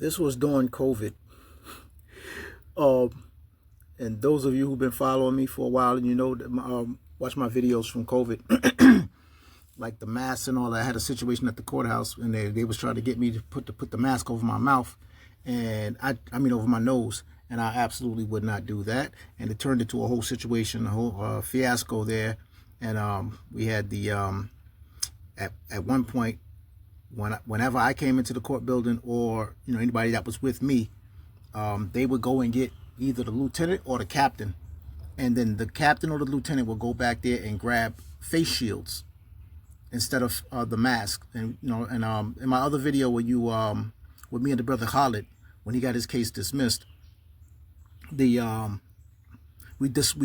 This was during COVID. Um, and those of you who've been following me for a while, and you know, watch my videos from COVID, like the mask and all that. I had a situation at the courthouse, and they was trying to get me to put the mask over my mouth, and I mean over my nose, and I absolutely would not do that. And it turned into a whole situation, a whole fiasco there. And we had the at one point, whenever I came into the court building, or anybody that was with me, they would go and get either the lieutenant or the captain, and then the captain or the lieutenant would go back there and grab face shields instead of the mask. And in my other video with you, with me and the brother Khalid, when he got his case dismissed, we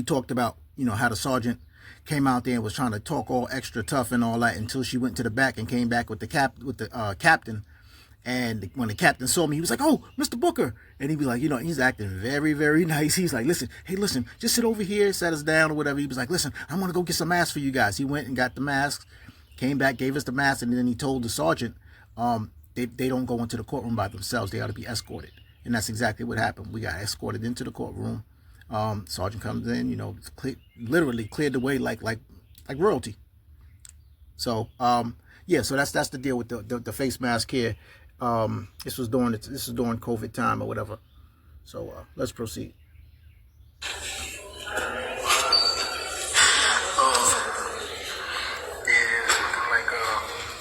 talked about how the sergeant came out there and was trying to talk all extra tough and all that until she went to the back and came back with the captain. And when the captain saw me, he was like, "Oh, Mr. Booker." And he'd be like, he's acting very, very nice. He's like, "Listen, hey, listen, just sit over here," sat us down or whatever. He was like, "Listen, I'm going to go get some masks for you guys." He went and got the masks, came back, gave us the masks, and then he told the sergeant, they don't go into the courtroom by themselves. They ought to be escorted. And that's exactly what happened. We got escorted into the courtroom. Sergeant comes in, literally cleared the way like royalty. So, yeah, so that's the deal with the face mask here. This is during COVID time or whatever. So let's proceed.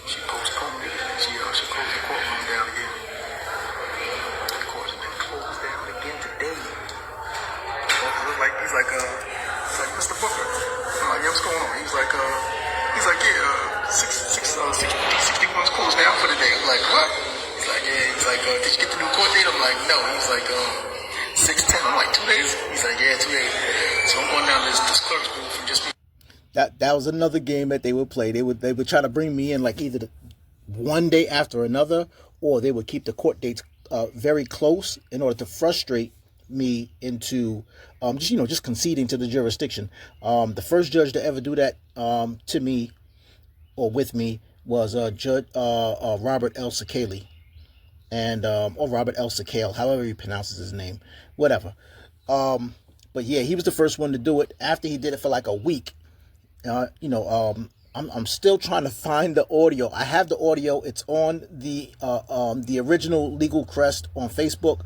She postponed it. She closed the courtroom down again. The court's been closed down again today. He's like, Mr. Booker. I'm like, yeah, what's going on? He's like, yeah, 61's closed down for the day. I'm like, what? He's like, yeah. He's like, did you get the new court date? I'm like, no. He's like, 610. I'm like, 2 days? He's like, yeah, 2 days. So I'm going down this clerk's booth and just. That was another game that they would play. They would try to bring me in like either one day after another, or they would keep the court dates very close in order to frustrate me into just conceding to the jurisdiction. The first judge to ever do that to me or with me was Judge Robert L. Sakale, and or Robert L. Sakale, however he pronounces his name, whatever. But yeah, he was the first one to do it. After he did it for like a week, I'm still trying to find the audio. I have the audio. It's on the original Legal Crest on Facebook.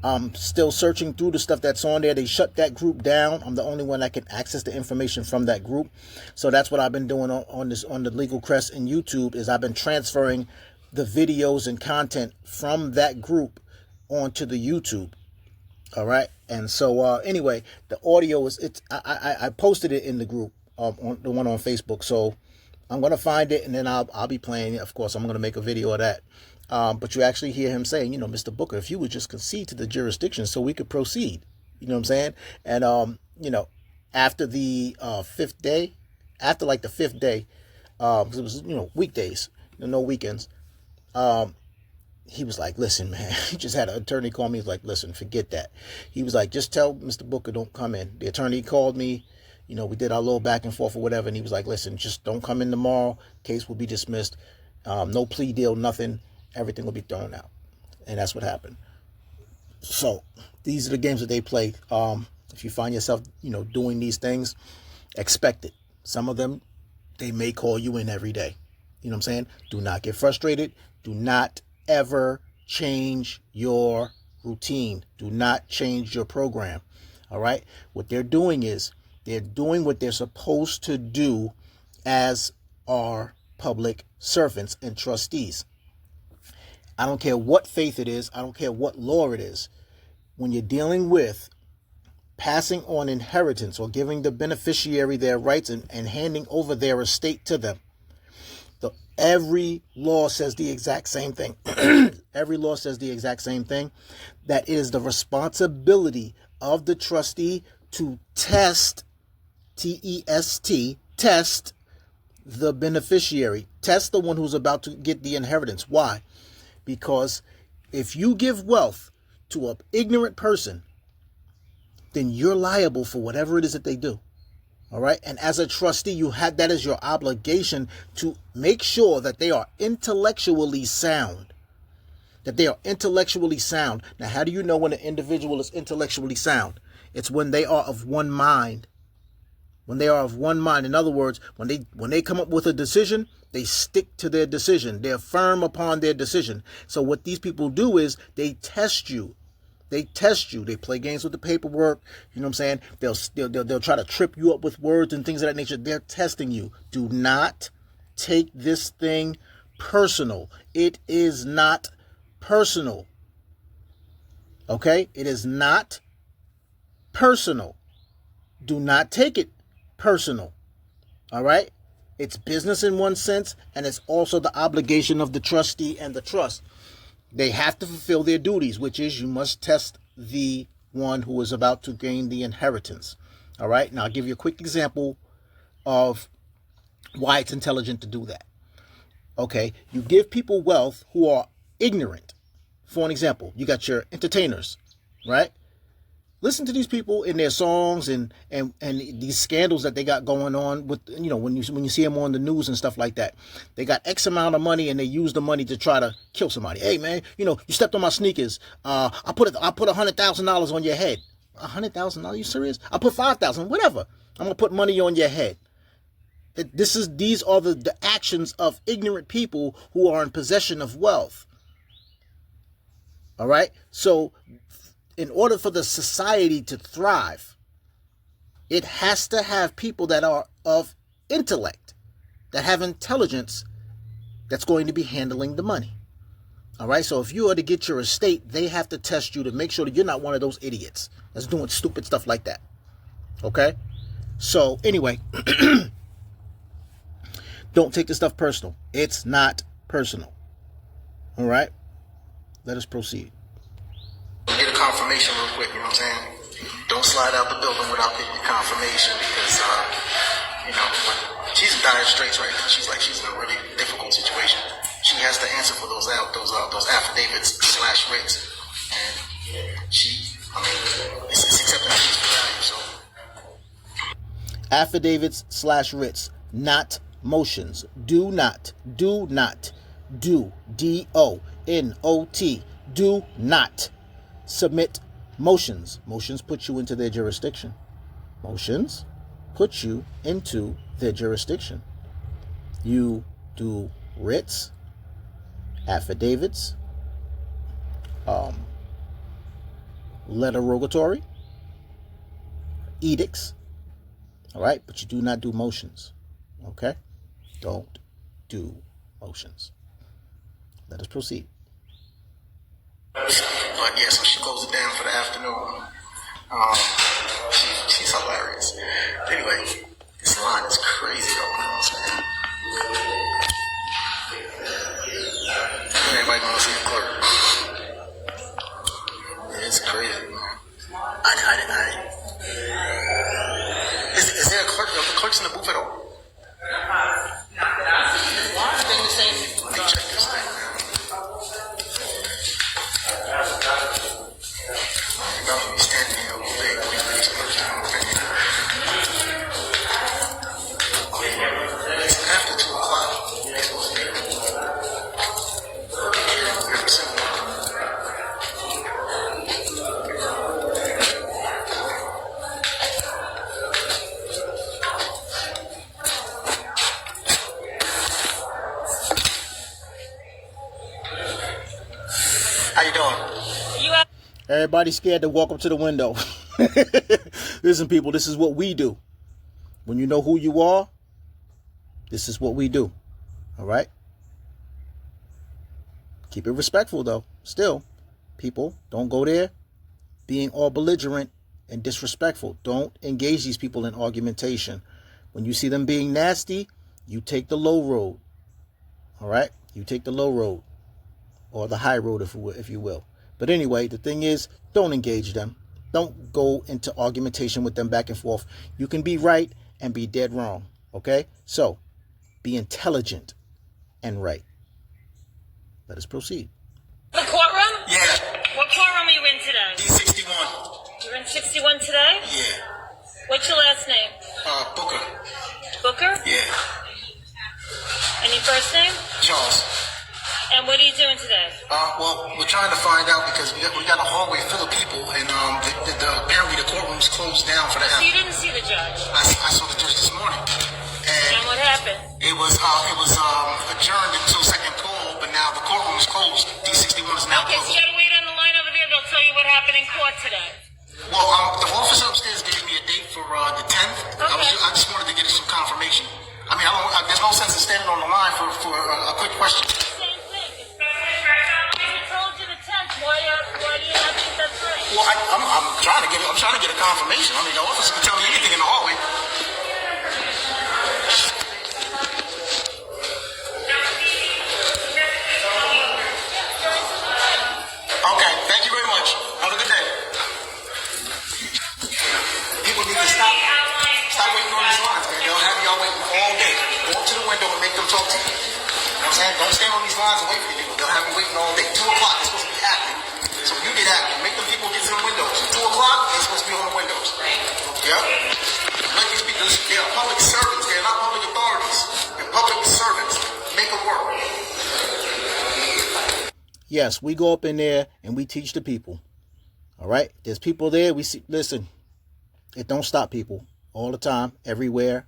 I'm still searching through the stuff that's on there. They shut that group down. I'm the only one that can access the information from that group. So that's what I've been doing on the Legal Crest and YouTube, is I've been transferring the videos and content from that group onto the YouTube. All right. And so anyway, the audio I posted it in the group, on the one on Facebook. So I'm going to find it, and then I'll be playing it. Of course, I'm going to make a video of that. But you actually hear him saying, Mr. Booker, if you would just concede to the jurisdiction so we could proceed. You know what I'm saying? And, after the fifth day, because it was, weekdays, no weekends, he was like, "Listen, man," he just had an attorney call me. He was like, "Listen, forget that." He was like, "Just tell Mr. Booker don't come in." The attorney called me. We did our little back and forth or whatever, and he was like, "Listen, just don't come in tomorrow. Case will be dismissed. No plea deal, nothing. Everything will be thrown out." And that's what happened. So these are the games that they play. If you find yourself, doing these things, expect it. Some of them, they may call you in every day. You know what I'm saying? Do not get frustrated. Do not ever change your routine. Do not change your program. All right? What they're doing is they're doing what they're supposed to do as our public servants and trustees. I don't care what faith it is. I don't care what law it is. When you're dealing with passing on inheritance or giving the beneficiary their rights and handing over their estate to them, every law says the exact same thing. Every law says the exact same thing. That it is the responsibility of the trustee to test, T-E-S-T, test the beneficiary. Test the one who's about to get the inheritance. Why? Because if you give wealth to an ignorant person, then you're liable for whatever it is that they do. All right. And as a trustee, you have that as your obligation to make sure that they are intellectually sound. that they are intellectually sound. Now, how do you know when an individual is intellectually sound? It's when they are of one mind. When they are of one mind. In other words, when they come up with a decision, they stick to their decision. They're firm upon their decision. So what these people do is they test you. They test you. They play games with the paperwork. You know what I'm saying? They'll try to trip you up with words and things of that nature. They're testing you. Do not take this thing personal. It is not personal. Okay? It is not personal. Do not take it personal. All right? It's business in one sense, and it's also the obligation of the trustee and the trust. They have to fulfill their duties, which is you must test the one who is about to gain the inheritance. All right? Now, I'll give you a quick example of why it's intelligent to do that. Okay? You give people wealth who are ignorant. For an example, you got your entertainers, right? Listen to these people in their songs and these scandals that they got going on with, you know, when you see them on the news and stuff like that. They got X amount of money and they use the money to try to kill somebody. Hey man, you know, you stepped on my sneakers. I put $100,000 on your head. $100,000? You serious? I put $5,000. Whatever. I'm gonna put money on your head. These are the actions of ignorant people who are in possession of wealth. All right. So, in order for the society to thrive, it has to have people that are of intellect, that have intelligence, that's going to be handling the money. All right. So if you are to get your estate, they have to test you to make sure that you're not one of those idiots that's doing stupid stuff like that. Okay. So anyway, don't take this stuff personal. It's not personal. All right. Let us proceed. Get a confirmation real quick, you know what I'm saying? Don't slide out the building without getting your confirmation because, you know, she's in dire straits right now. She's in a really difficult situation. She has to answer for those affidavits / writs. And it's accepting that she's for value, so. Affidavits / writs, not motions. Do not, D-O-N-O-T, do not submit motions. Motions put you into their jurisdiction. Motions put you into their jurisdiction. You do writs, affidavits, letter rogatory, edicts. All right, but you do not do motions. Okay? Don't do motions. Let us proceed. But yeah, so she closed it down for the afternoon. She's hilarious. Anyway, this line is crazy though, you know what I'm saying? Everybody gonna see the clerk. It's crazy, man. Is there a clerk? Are the clerks in the booth at all? Let me check this thing, man. About to be standing here all day waiting for these clerks to come up in here. It's after 2 o'clock. It's supposed to be How you doing? Everybody's scared to walk up to the window. Listen, people, this is what we do. When you know who you are, this is what we do. All right? Keep it respectful, though. Still, people, don't go there being all belligerent and disrespectful. Don't engage these people in argumentation. When you see them being nasty, you take the low road. All right? You take the low road. Or the high road, if you will. But anyway, the thing is, don't engage them. Don't go into argumentation with them back and forth. You can be right and be dead wrong. Okay? So, be intelligent and right. Let us proceed. The courtroom? Yeah. What courtroom are you in today? D61. You're in 61 today? Yeah. What's your last name? Booker. Booker? Yeah. And your first name? Charles. And what are you doing today? Well, we're trying to find out because we got a hallway full of people, and apparently the courtroom's closed down for the So you didn't see the judge? I saw the judge this morning, And what happened? it was adjourned until second call, but now the courtroom is closed. D61 is now Okay, so closed. you gotta wait on the line over there. They'll tell you what happened in court today. Well, the officer upstairs gave me a date for the 10th. Okay. I just wanted to get some confirmation. I mean, there's no sense in standing on the line for a quick question. Same thing. He told you the 10th. Why do you not think that's right? Well, I'm trying to get a confirmation. I mean, the officer can tell me anything in the hallway. Okay, thank you very much. Have a good day. People need to stop waiting on these lines, man. They'll have y'all waiting all day. Go up to the window and make them talk to you. You know what I'm saying? Don't stand on these lines and wait for people. They'll have you waiting all day. 2 o'clock, they're supposed to be active. So you did active. Make them people get to the windows. 2 o'clock, they're supposed to be on the windows. Yep. Let these people, they are public servants. They're not public authorities. They're public servants. Make them work. Yes, we go up in there and we teach the people. All right. There's people there. We see. Listen, it don't stop people all the time, everywhere.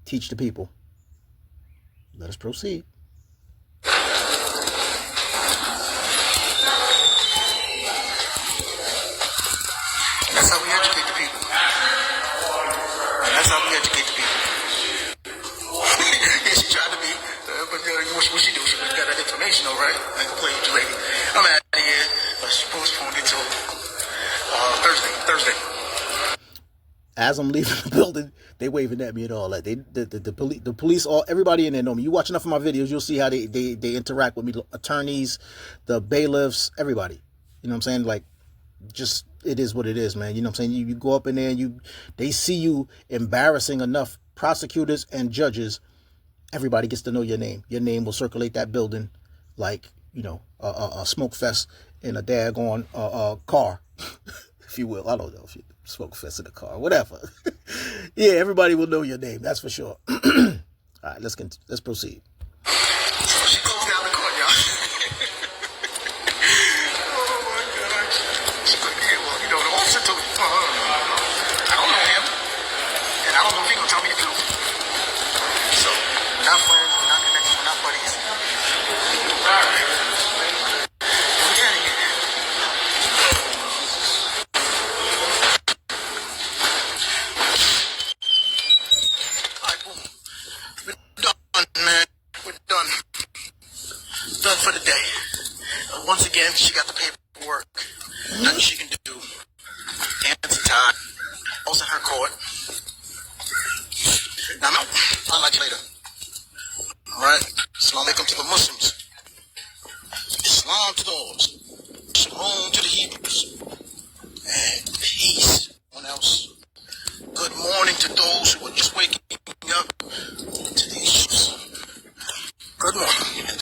Teach the people. Let us proceed. That's how we educate the people. And that's how we educate the people. Yeah, she tried to be, but what she do? She got that information, all right? I can play with you, lady. I'm out of here. She postponed it till Thursday. As I'm leaving the building, they waving at me and all that. The police, all everybody in there know me. You watch enough of my videos, you'll see how they interact with me. The attorneys, the bailiffs, everybody. You know what I'm saying? Like, just it is what it is, man. You know what I'm saying? You go up in there and they see you embarrassing enough prosecutors and judges. Everybody gets to know your name. Your name will circulate that building like, you know, a smoke fest in a daggone car, if you will. I don't know if you smoke fest in a car, whatever. Yeah, everybody will know your name. That's for sure. All right, let's proceed. So she goes down the court, y'all. Oh my gosh. She put me in, well, you know, the officer told me, I don't know him. And I don't know if he gonna tell me the truth. So, we're not friends, we're not connected, we're not buddies. We get it. Alright, boom. We're done, man. We're done. Done for the day. Once again, she got the paperwork. Nothing she can do. Hands are tied. I was in her court. Now, I'm out. I'll like you later. Alright? Assalamu alaikum to the Muslims. Islam to the Arabs. Shalom to the